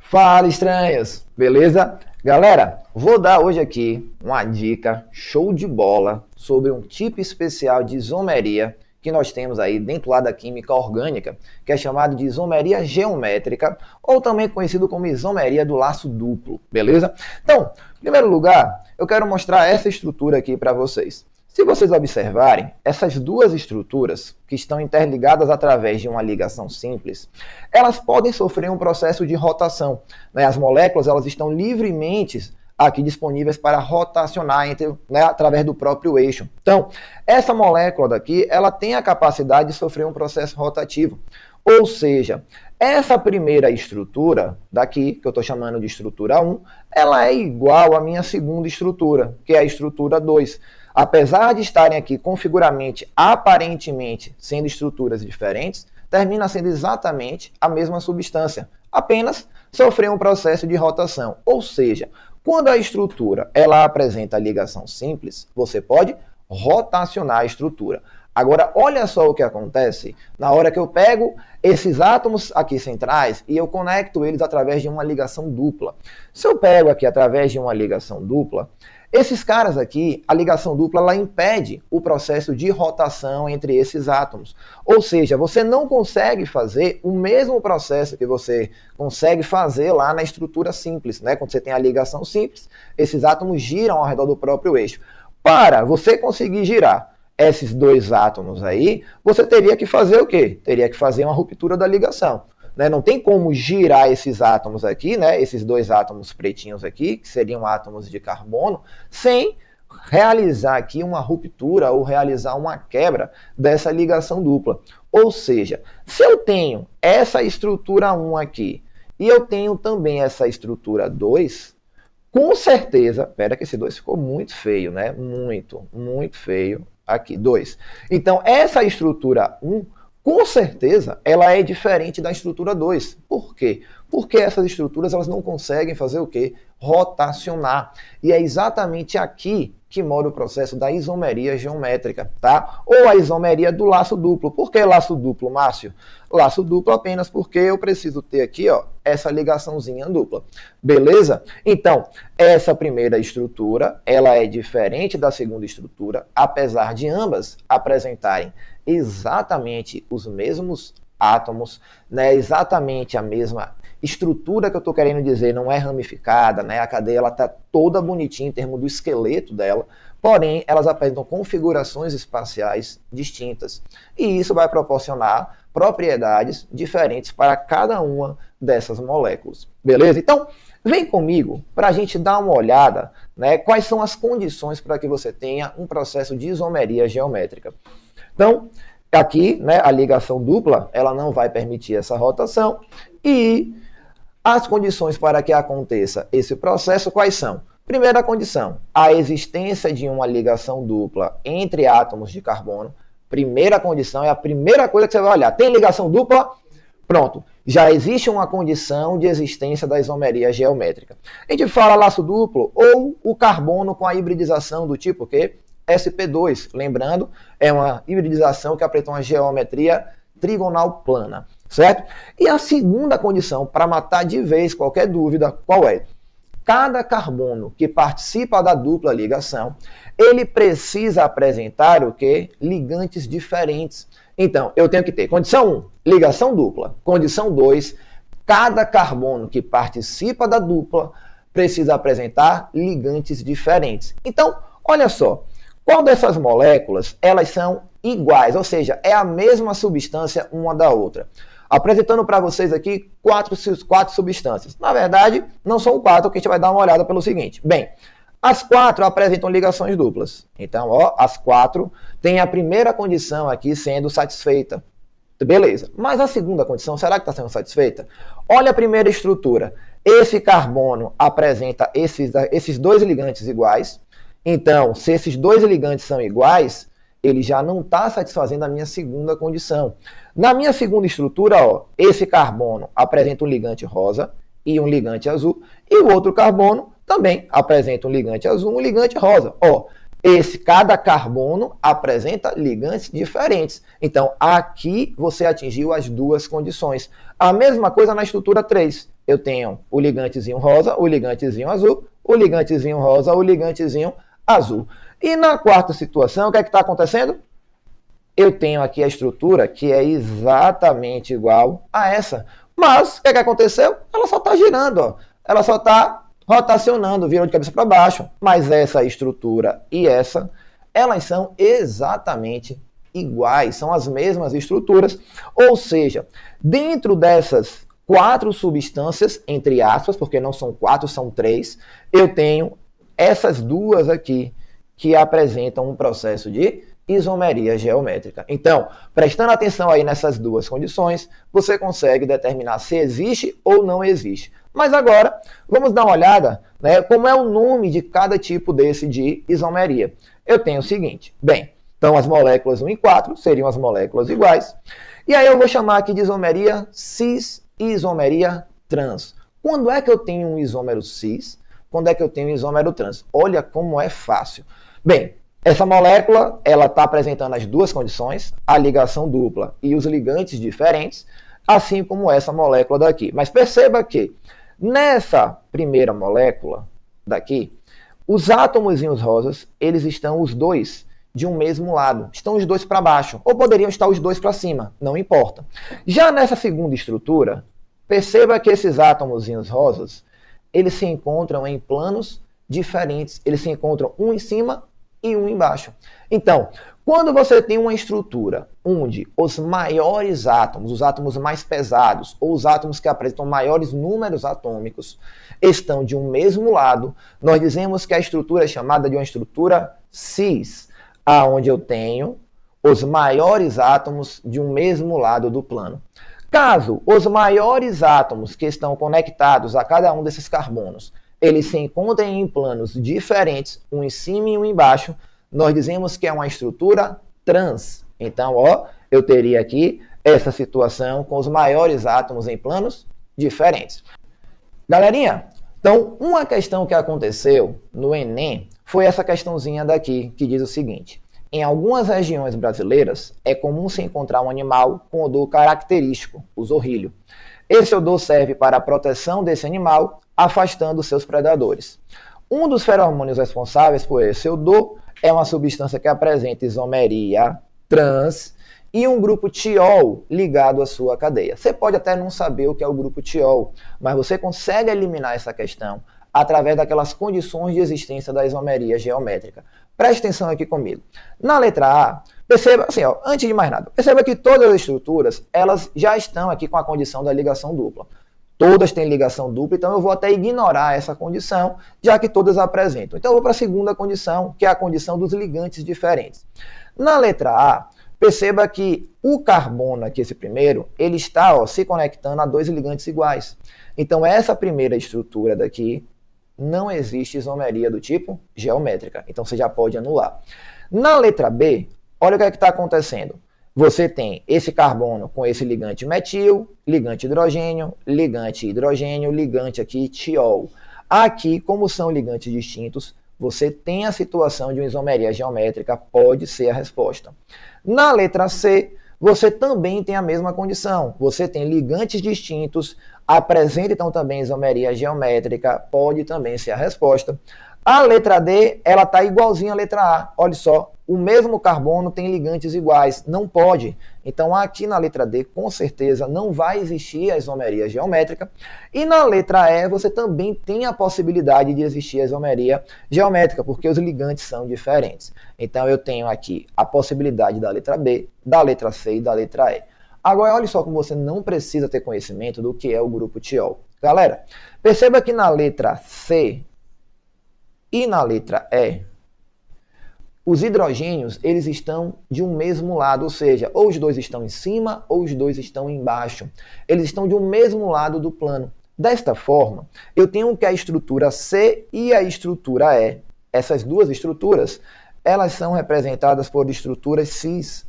Fala, estranhos! Beleza? Galera, vou dar hoje aqui uma dica show de bola sobre um tipo especial de isomeria que nós temos aí dentro lá da química orgânica, que é chamado de isomeria geométrica, ou também conhecido como isomeria do laço duplo, beleza? Então, em primeiro lugar, eu quero mostrar essa estrutura aqui para vocês. Se vocês observarem, essas duas estruturas, que estão interligadas através de uma ligação simples, elas podem sofrer um processo de rotação, né? As moléculas elas estão livremente aqui disponíveis para rotacionar através do próprio eixo. Então, essa molécula daqui, ela tem a capacidade de sofrer um processo rotativo. Ou seja, essa primeira estrutura daqui, que eu estou chamando de estrutura 1, ela é igual à minha segunda estrutura, que é a estrutura 2. Apesar de estarem aqui configuramente, aparentemente, sendo estruturas diferentes, termina sendo exatamente a mesma substância, apenas sofreu um processo de rotação. Ou seja, quando a estrutura ela apresenta ligação simples, você pode rotacionar a estrutura. Agora, olha só o que acontece na hora que eu pego esses átomos aqui centrais e eu conecto eles através de uma ligação dupla. Se eu pego aqui através de uma ligação dupla, esses caras aqui, a ligação dupla, ela impede o processo de rotação entre esses átomos. Ou seja, você não consegue fazer o mesmo processo que você consegue fazer lá na estrutura simples, né? Quando você tem a ligação simples, esses átomos giram ao redor do próprio eixo. Para você conseguir girar esses dois átomos aí, você teria que fazer o quê? Teria que fazer uma ruptura da ligação. Não tem como girar esses átomos aqui, né? Esses dois átomos pretinhos aqui, que seriam átomos de carbono, sem realizar aqui uma ruptura ou realizar uma quebra dessa ligação dupla. Ou seja, se eu tenho essa estrutura 1 aqui e eu tenho também essa estrutura 2, com certeza, pera que esse 2 ficou muito feio, né? Muito feio. Aqui, 2. Então, essa estrutura 1, com certeza, ela é diferente da estrutura 2. Por quê? Porque essas estruturas elas não conseguem fazer o quê? Rotacionar. E é exatamente aqui que mora o processo da isomeria geométrica, tá? Ou a isomeria do laço duplo. Por que laço duplo, Márcio? Laço duplo apenas porque eu preciso ter aqui, ó, essa ligaçãozinha dupla. Beleza? Então, essa primeira estrutura, ela é diferente da segunda estrutura, apesar de ambas apresentarem exatamente os mesmos átomos, né? Exatamente a mesma estrutura que eu estou querendo dizer, não é ramificada, né? A cadeia está toda bonitinha em termos do esqueleto dela, porém elas apresentam configurações espaciais distintas. E isso vai proporcionar propriedades diferentes para cada uma dessas moléculas. Beleza? Então, vem comigo para a gente dar uma olhada, né? Quais são as condições para que você tenha um processo de isomeria geométrica. Então, aqui, né, a ligação dupla, ela não vai permitir essa rotação. E as condições para que aconteça esse processo, quais são? Primeira condição, a existência de uma ligação dupla entre átomos de carbono. Primeira condição, é a primeira coisa que você vai olhar. Tem ligação dupla? Pronto. Já existe uma condição de existência da isomeria geométrica. A gente fala laço duplo ou o carbono com a hibridização do tipo que sp2, lembrando, é uma hibridização que apresenta uma geometria trigonal plana, certo? E a segunda condição, para matar de vez qualquer dúvida, qual é? Cada carbono que participa da dupla ligação, ele precisa apresentar o quê? Ligantes diferentes. Então, eu tenho que ter condição 1, ligação dupla. Condição 2, cada carbono que participa da dupla precisa apresentar ligantes diferentes. Então, olha só. Qual dessas moléculas, elas são iguais, ou seja, é a mesma substância uma da outra? Apresentando para vocês aqui quatro substâncias. Na verdade, não são 4, que a gente vai dar uma olhada pelo seguinte. Bem, as 4 apresentam ligações duplas. Então, ó, as 4 têm a primeira condição aqui sendo satisfeita. Beleza. Mas a segunda condição, será que está sendo satisfeita? Olha a primeira estrutura. Esse carbono apresenta esses dois ligantes iguais. Então, se esses dois ligantes são iguais, ele já não está satisfazendo a minha segunda condição. Na minha segunda estrutura, ó, esse carbono apresenta um ligante rosa e um ligante azul, e o outro carbono também apresenta um ligante azul e um ligante rosa. Ó, cada carbono apresenta ligantes diferentes. Então, aqui você atingiu as duas condições. A mesma coisa na estrutura 3. eu tenho o ligantezinho rosa, o ligantezinho azul, o ligantezinho rosa, o ligantezinho azul. E na quarta situação, o que é que está acontecendo? Eu tenho aqui a estrutura que é exatamente igual a essa. Mas, o que é que aconteceu? Ela só está girando, ó. Ela só está rotacionando, virou de cabeça para baixo. Mas essa estrutura e essa, elas são exatamente iguais, são as mesmas estruturas. Ou seja, dentro dessas 4 substâncias, entre aspas, porque não são 4, são 3, eu tenho essas duas aqui que apresentam um processo de isomeria geométrica. Então, prestando atenção aí nessas duas condições, você consegue determinar se existe ou não existe. Mas agora, vamos dar uma olhada, né, como é o nome de cada tipo desse de isomeria. Eu tenho o seguinte, bem, então as moléculas 1 e 4 seriam as moléculas iguais, e aí eu vou chamar aqui de isomeria cis e isomeria trans. Quando é que eu tenho um isômero cis? Quando é que eu tenho um isômero trans? Olha como é fácil. Bem, essa molécula, ela está apresentando as duas condições, a ligação dupla e os ligantes diferentes, assim como essa molécula daqui. Mas perceba que nessa primeira molécula daqui, os átomozinhos rosas, eles estão os dois de um mesmo lado. Estão os dois para baixo, ou poderiam estar os dois para cima, não importa. Já nessa segunda estrutura, perceba que esses átomozinhos rosas, eles se encontram em planos diferentes. Eles se encontram um em cima e um embaixo. Então, quando você tem uma estrutura onde os maiores átomos, os átomos mais pesados, ou os átomos que apresentam maiores números atômicos, estão de um mesmo lado, nós dizemos que a estrutura é chamada de uma estrutura cis, aonde eu tenho os maiores átomos de um mesmo lado do plano. Caso os maiores átomos que estão conectados a cada um desses carbonos, eles se encontrem em planos diferentes, um em cima e um embaixo, nós dizemos que é uma estrutura trans. Então, ó, eu teria aqui essa situação com os maiores átomos em planos diferentes. Galerinha, então, uma questão que aconteceu no Enem foi essa questãozinha daqui, que diz o seguinte: em algumas regiões brasileiras, é comum se encontrar um animal com odor característico, o zorrilho. Esse odor serve para a proteção desse animal, afastando seus predadores. Um dos feromônios responsáveis por esse odor é uma substância que apresenta isomeria trans e um grupo tiol ligado à sua cadeia. Você pode até não saber o que é o grupo tiol, mas você consegue eliminar essa questão através daquelas condições de existência da isomeria geométrica. Preste atenção aqui comigo. Na letra A, perceba, assim, ó, antes de mais nada, perceba que todas as estruturas, elas já estão aqui com a condição da ligação dupla. Todas têm ligação dupla, então eu vou até ignorar essa condição, já que todas apresentam. Então eu vou para a segunda condição, que é a condição dos ligantes diferentes. Na letra A, perceba que o carbono aqui, esse primeiro, ele está, ó, se conectando a dois ligantes iguais. Então essa primeira estrutura daqui, não existe isomeria do tipo geométrica. Então você já pode anular. Na letra B, olha o que é que está acontecendo. Você tem esse carbono com esse ligante metil, ligante hidrogênio, ligante aqui tiol. Aqui, como são ligantes distintos, você tem a situação de uma isomeria geométrica, pode ser a resposta. Na letra C, você também tem a mesma condição. Você tem ligantes distintos, apresenta então também isomeria geométrica, pode também ser a resposta. A letra D, ela está igualzinha à letra A. Olha só, o mesmo carbono tem ligantes iguais, não pode. Então aqui na letra D, com certeza, não vai existir a isomeria geométrica. E na letra E, você também tem a possibilidade de existir a isomeria geométrica, porque os ligantes são diferentes. Então eu tenho aqui a possibilidade da letra B, da letra C e da letra E. Agora, olha só como você não precisa ter conhecimento do que é o grupo tiol. Galera, perceba que na letra C e na letra E, os hidrogênios, eles estão de um mesmo lado, ou seja, ou os dois estão em cima ou os dois estão embaixo. Eles estão de um mesmo lado do plano. Desta forma, eu tenho que a estrutura C e a estrutura E, essas duas estruturas, elas são representadas por estruturas cis.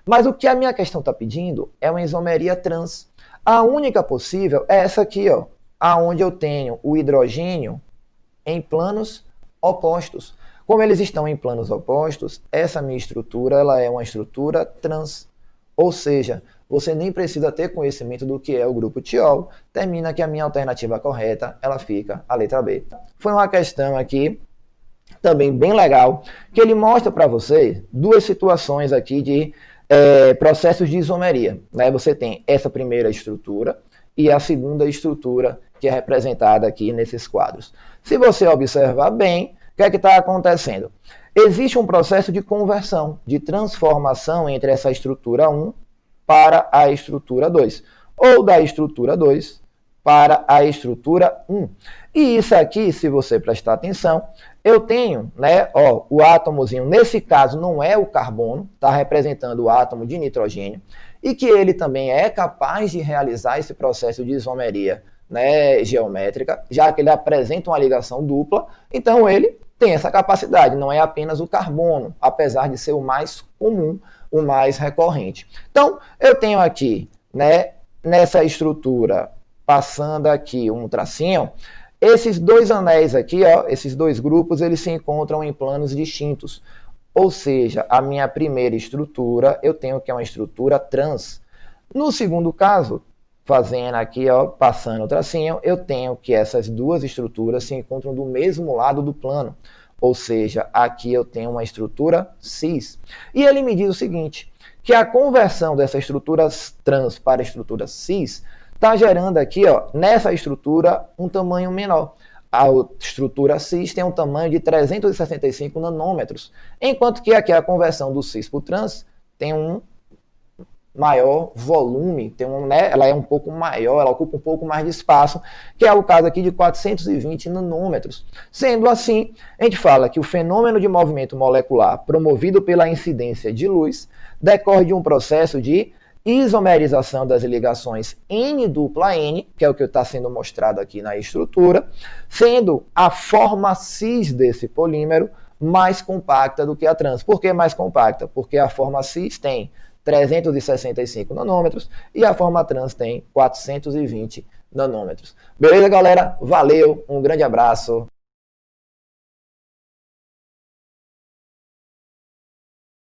Mas o que a minha questão está pedindo é uma isomeria trans. A única possível é essa aqui, ó, aonde eu tenho o hidrogênio em planos opostos. Como eles estão em planos opostos, essa minha estrutura ela é uma estrutura trans. Ou seja, você nem precisa ter conhecimento do que é o grupo tiol. Termina que a minha alternativa correta, ela fica a letra B. Foi uma questão aqui também bem legal, que ele mostra para você duas situações aqui de processos de isomeria. Né? Você tem essa primeira estrutura e a segunda estrutura, que é representada aqui nesses quadros. Se você observar bem, o que é que está acontecendo? Existe um processo de conversão, de transformação entre essa estrutura 1 para a estrutura 2, ou da estrutura 2 para a estrutura 1. E isso aqui, se você prestar atenção, eu tenho, né, ó, o átomozinho, nesse caso não é o carbono, está representando o átomo de nitrogênio, e que ele também é capaz de realizar esse processo de isomeria, né, geométrica, já que ele apresenta uma ligação dupla, então ele tem essa capacidade, não é apenas o carbono, apesar de ser o mais comum, o mais recorrente. Então, eu tenho aqui, né, nessa estrutura, passando aqui um tracinho, esses dois anéis aqui, ó, esses dois grupos, eles se encontram em planos distintos. Ou seja, a minha primeira estrutura, eu tenho que é uma estrutura trans. No segundo caso, fazendo aqui, ó, passando o tracinho, eu tenho que essas duas estruturas se encontram do mesmo lado do plano. Ou seja, aqui eu tenho uma estrutura cis. E ele me diz o seguinte, que a conversão dessa estrutura trans para a estrutura cis está gerando aqui, ó, nessa estrutura, um tamanho menor. A estrutura cis tem um tamanho de 365 nanômetros, enquanto que aqui a conversão do cis para o trans tem um maior volume, né, ela é um pouco maior, ela ocupa um pouco mais de espaço, que é o caso aqui de 420 nanômetros. Sendo assim, a gente fala que o fenômeno de movimento molecular promovido pela incidência de luz decorre de um processo de isomerização das ligações N-dupla-N, que é o que está sendo mostrado aqui na estrutura, sendo a forma cis desse polímero mais compacta do que a trans. Por que mais compacta? Porque a forma cis tem 365 nanômetros e a forma trans tem 420 nanômetros. Beleza, galera? Valeu, um grande abraço.